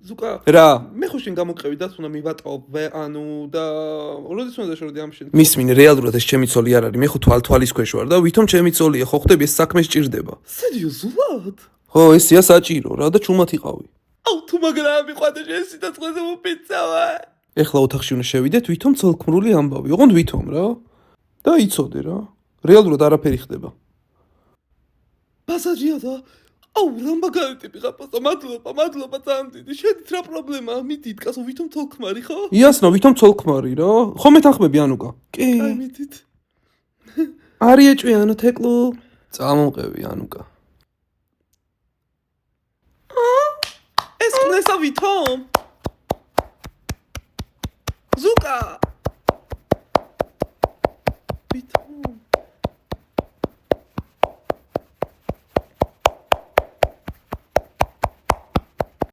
ზუკა რა მე ხო შენ გამოგყევი და თუნდა მივატოვე ანუ და როდის უნდა შევდე ამ შენ მისმინე რეალურად ეს ჩემი ცოლი არ არის მე ხო თვალის ქვეშ ვარ და ვითომ ჩემი ცოლია ხო ხდები ეს საქმე სჭირდება სერიოზულად ხო ესია საჭირო რა და ჩუმად იყავი აუ თუ მაგრა მიყვანდა შენ სიცოცხლეზე მოფიცავა ეხლა ოთახში უნდა შევიდეთ ვითომ ცოლქმრული ამბავი ოღონდ ვითომ რა და იცოდე რა რეალურად არაფერი ხდება ბაზარია და აუ რამბაგარი ტიპი ხარ მადლობა ძალიან დიდი შენით რა პრობლემაა მიდით კაცო ვითომ თოლქმარი ხო იასნა ვითომ ცოლქმარი რა ხომ მეთანხმები ანუკა კი აი მიდით არი ეჭვი ანო თეკლო წამომყევი ანუკა ეს ხნესა ვითომ ზუკა